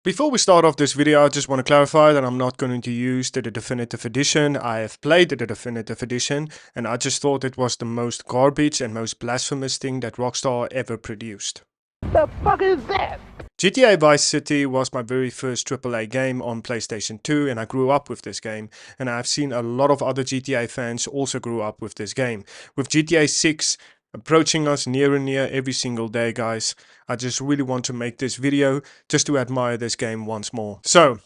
Before we start off this video, I just want to clarify that I'm not going to use the definitive edition. I have played the definitive edition and I just thought it was the most garbage and most blasphemous thing that Rockstar ever produced. The fuck is that? GTA Vice City was my very first AAA game on PlayStation 2 and I grew up with this game, and I've seen a lot of other GTA fans also grew up with this game. With GTA 6 approaching us near and near every single day, guys, I just really want to make this video just to admire this game once more. So,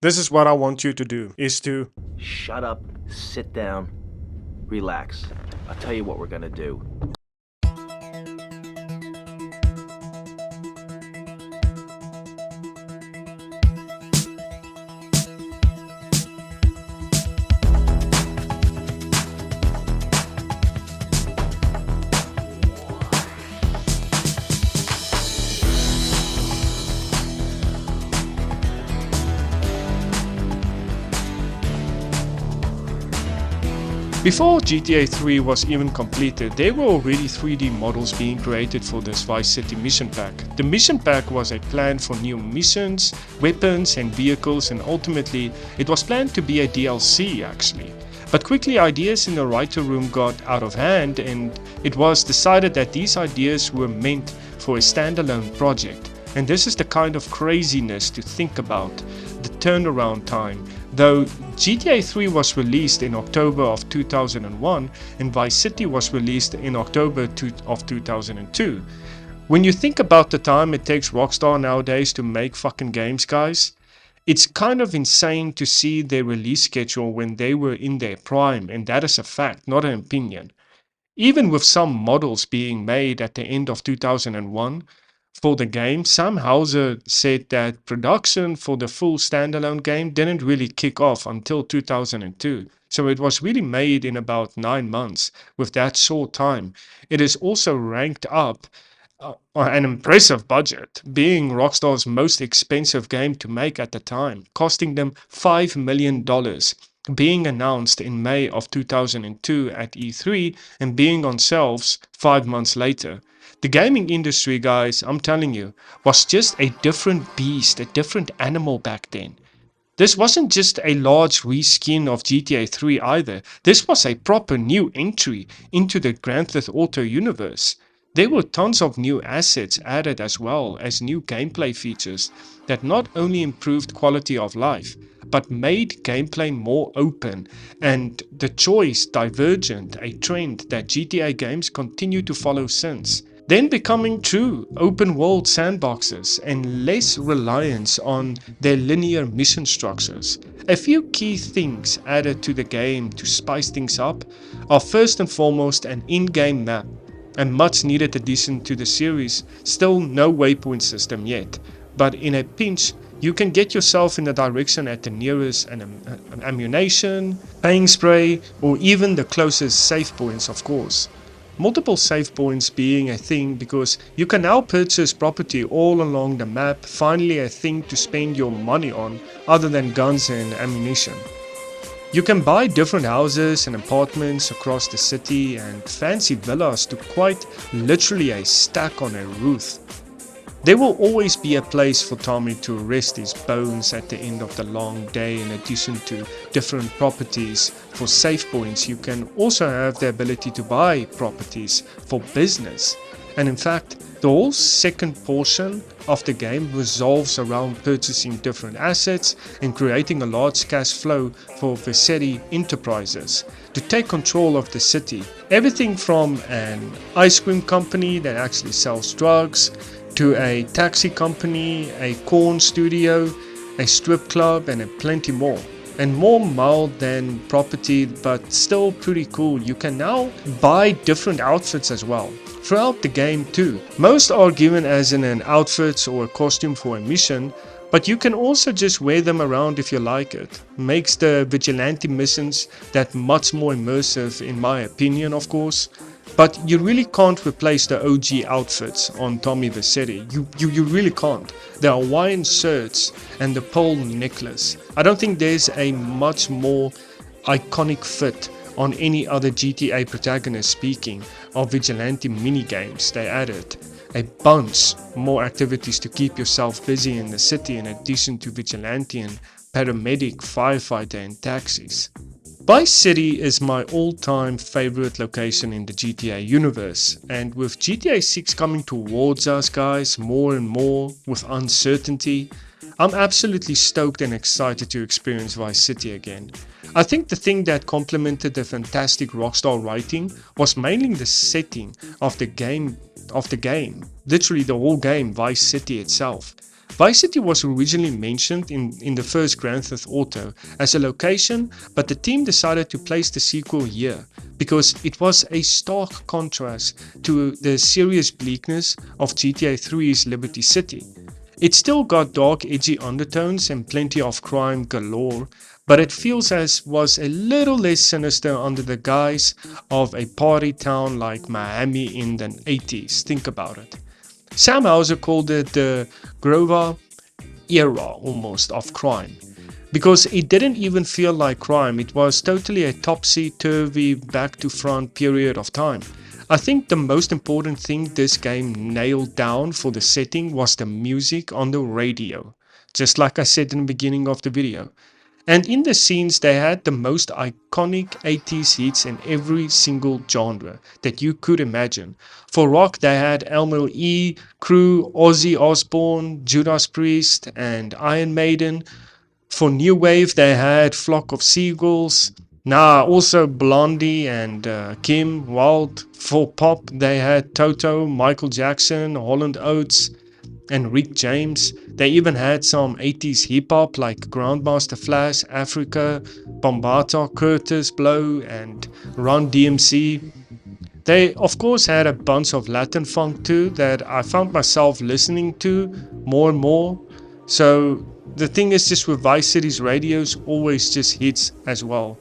this is what I want you to do, is to Shut up, sit down, relax. I'll tell you what we're gonna do. Before GTA 3 was even completed, there were already 3D models being created for this Vice City mission pack. The mission pack was a plan for new missions, weapons and vehicles, and ultimately it was planned to be a DLC actually. But quickly ideas in the writer room got out of hand and it was decided that these ideas were meant for a standalone project. And this is the kind of craziness to think about, the turnaround time. Though GTA 3 was released in October of 2001 and Vice City was released in October of 2002. When you think about the time it takes Rockstar nowadays to make fucking games, guys, it's kind of insane to see their release schedule when they were in their prime, and that is a fact, not an opinion. Even with some models being made at the end of 2001, for the game, Sam Houser said that production for the full standalone game didn't really kick off until 2002. So it was really made in about 9 months with that short time. It is also ranked up an impressive budget, being Rockstar's most expensive game to make at the time, costing them $5 million, being announced in May of 2002 at E3 and being on shelves 5 months later. The gaming industry, guys, I'm telling you, was just a different beast, a different animal back then. This wasn't just a large reskin of GTA 3 either. This was a proper new entry into the Grand Theft Auto universe. There were tons of new assets added as well as new gameplay features that not only improved quality of life, but made gameplay more open and the choice divergent, a trend that GTA games continue to follow since. Then becoming true open world sandboxes and less reliance on their linear mission structures. A few key things added to the game to spice things up are first and foremost an in-game map, a much needed addition to the series. Still no waypoint system yet, but in a pinch you can get yourself in the direction at the nearest ammunition, paint spray, or even the closest save points, of course. Multiple save points being a thing because you can now purchase property all along the map, finally a thing to spend your money on other than guns and ammunition. You can buy different houses and apartments across the city and fancy villas to quite literally a stack on a roof. There will always be a place for Tommy to rest his bones at the end of the long day. In addition to different properties for save points, you can also have the ability to buy properties for business. And in fact, the whole second portion of the game revolves around purchasing different assets and creating a large cash flow for Vercetti Enterprises to take control of the city. Everything from an ice cream company that actually sells drugs, to a taxi company, a corn studio, a strip club, and plenty more. And more mild than property, but still pretty cool. You can now buy different outfits as well throughout the game too. Most are given as in an outfit or a costume for a mission, but you can also just wear them around if you like it. Makes the vigilante missions that much more immersive, in my opinion, of course. But you really can't replace the OG outfits on Tommy Vercetti. You really can't. The Hawaiian shirts and the pearl necklace. I don't think there's a much more iconic fit on any other GTA protagonist, speaking of vigilante minigames they added. a bunch more activities to keep yourself busy in the city in addition to vigilante and paramedic, firefighter and taxis. Vice City is my all-time favorite location in the GTA universe, and with GTA 6 coming towards us guys more and more with uncertainty, I'm absolutely stoked and excited to experience Vice City again. I think the thing that complemented the fantastic Rockstar writing was mainly the setting of the game, literally the whole game, Vice City itself. Vice City was originally mentioned in the first Grand Theft Auto as a location, but the team decided to place the sequel here because it was a stark contrast to the serious bleakness of GTA 3's Liberty City. It still got dark, edgy undertones and plenty of crime galore, but it feels as was a little less sinister under the guise of a party town like Miami in the 80s. Think about it. Sam Houser called it the Grover era almost of crime, because it didn't even feel like crime. It was totally a topsy-turvy, back-to-front period of time. I think the most important thing this game nailed down for the setting was the music on the radio, just like I said in the beginning of the video. And in the scenes they had the most iconic 80s hits in every single genre that you could imagine. For rock they had Elmo E, Crew, Ozzy Osbourne, Judas Priest and Iron Maiden. For new wave they had Flock of Seagulls, also Blondie and Kim Wilde. For pop they had Toto, Michael Jackson, Holland Oates and Rick James. They even had some 80s hip hop like Grandmaster Flash, Africa, Bombata, Curtis Blow and Run DMC. They of course had a bunch of Latin funk too that I found myself listening to more and more. So the thing is, just with Vice City's radios always just hits as well.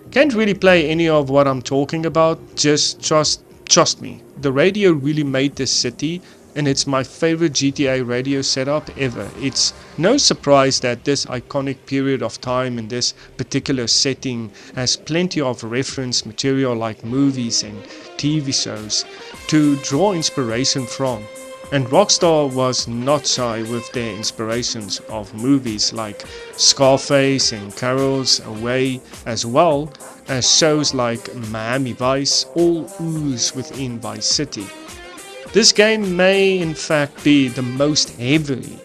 Can't really play any of what I'm talking about, just trust me. The radio really made this city, and it's my favorite GTA radio setup ever. It's no surprise that this iconic period of time in this particular setting has plenty of reference material like movies and TV shows to draw inspiration from. And Rockstar was not shy with their inspirations of movies like Scarface and Carol's Away, as well as shows like Miami Vice, all ooze within Vice City. This game may in fact be the most heavily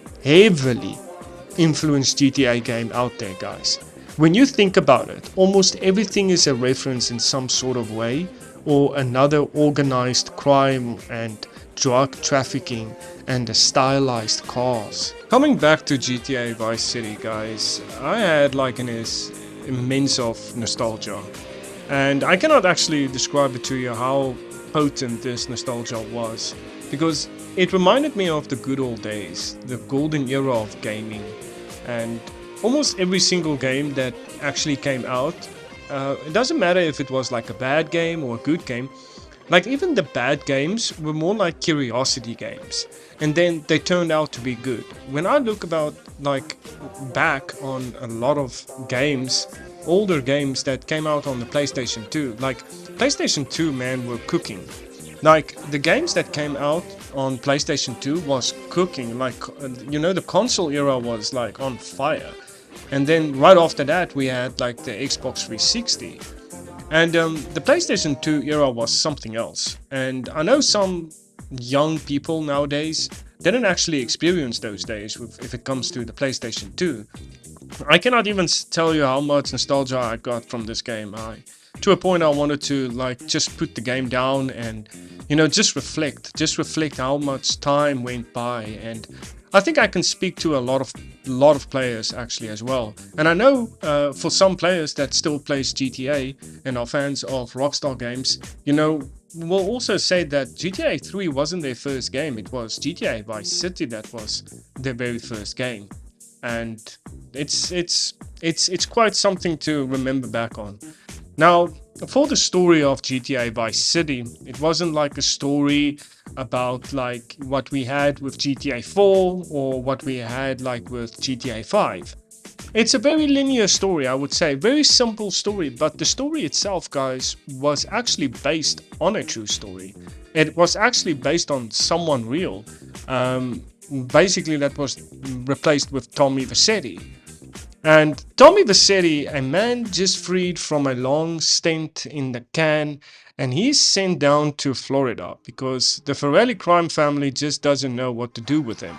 influenced GTA game out there, guys. When you think about it, almost everything is a reference in some sort of way or another, organized crime and drug trafficking and the stylized cars. Coming back to GTA Vice City, guys, I had like an immense of nostalgia, and I cannot actually describe it to you how potent this nostalgia was, because it reminded me of the good old days, the golden era of gaming. And almost every single game that actually came out, it doesn't matter if it was like a bad game or a good game. Like even the bad games were more like curiosity games, and then they turned out to be good. When I look about like back on a lot of games, older games that came out on the PlayStation 2, like PlayStation 2, man, were cooking. Like the games that came out on PlayStation 2 was cooking. Like the console era was like on fire, and then right after that we had like the Xbox 360. And the PlayStation 2 era was something else. And I know some young people nowadays didn't actually experience those days if it comes to the PlayStation 2. I cannot even tell you how much nostalgia I got from this game. To a point I wanted to like just put the game down and just reflect how much time went by. And I think I can speak to a lot of players actually as well. And I know for some players that still plays GTA and are fans of Rockstar Games, will also say that GTA 3 wasn't their first game. It was GTA Vice City that was their very first game. And it's quite something to remember back on. Now, for the story of GTA Vice City, it wasn't like a story about like what we had with GTA 4 or what we had like with GTA 5. It's a very linear story, I would say. Very simple story, but the story itself, guys, was actually based on a true story. It was actually based on someone real. Um, Basically, that was replaced with Tommy Vercetti. And Tommy Vercetti, a man just freed from a long stint in the can, and he's sent down to Florida because the Farrelly crime family just doesn't know what to do with him.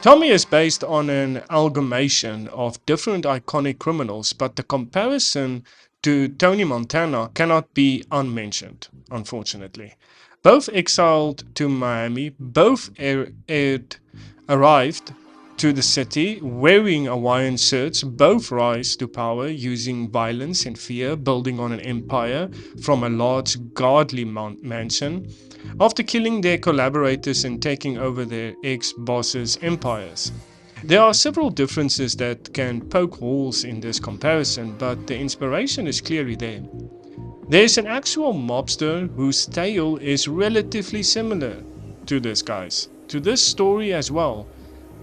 Tommy is based on an amalgamation of different iconic criminals, but the comparison to Tony Montana cannot be unmentioned, unfortunately. Both exiled to Miami, both arrived to the city wearing Hawaiian shirts, both rise to power using violence and fear, building on an empire from a large godly mansion after killing their collaborators and taking over their ex-bosses' empires. There are several differences that can poke holes in this comparison, but the inspiration is clearly there. There's an actual mobster whose tale is relatively similar to this story as well.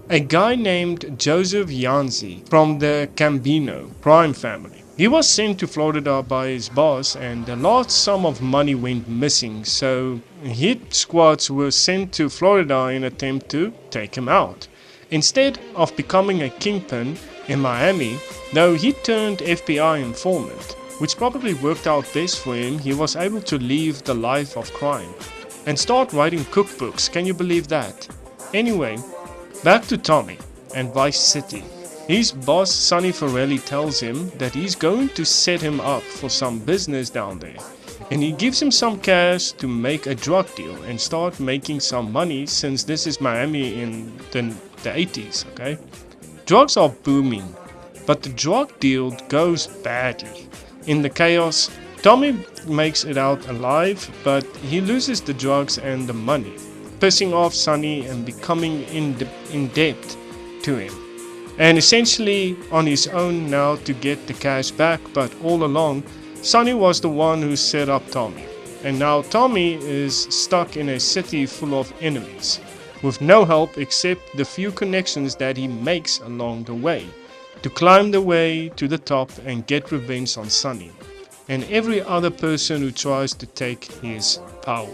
A guy named Joseph Yanzi from the Gambino crime family. He was sent to Florida by his boss and a large sum of money went missing, so hit squads were sent to Florida in an attempt to take him out. Instead of becoming a kingpin in Miami, though he turned FBI informant, which probably worked out best for him, he was able to leave the life of crime and start writing cookbooks. Can you believe that? Anyway, back to Tommy and Vice City. His boss Sonny Farrelly tells him that he's going to set him up for some business down there, and he gives him some cash to make a drug deal and start making some money, since this is Miami in the 80s, okay? Drugs are booming, but the drug deal goes badly. In the chaos, Tommy makes it out alive, but he loses the drugs and the money, pissing off Sonny and becoming in debt to him. And essentially on his own now to get the cash back, but all along, Sonny was the one who set up Tommy. And now Tommy is stuck in a city full of enemies, with no help except the few connections that he makes along the way, to climb the way to the top and get revenge on Sonny and every other person who tries to take his power.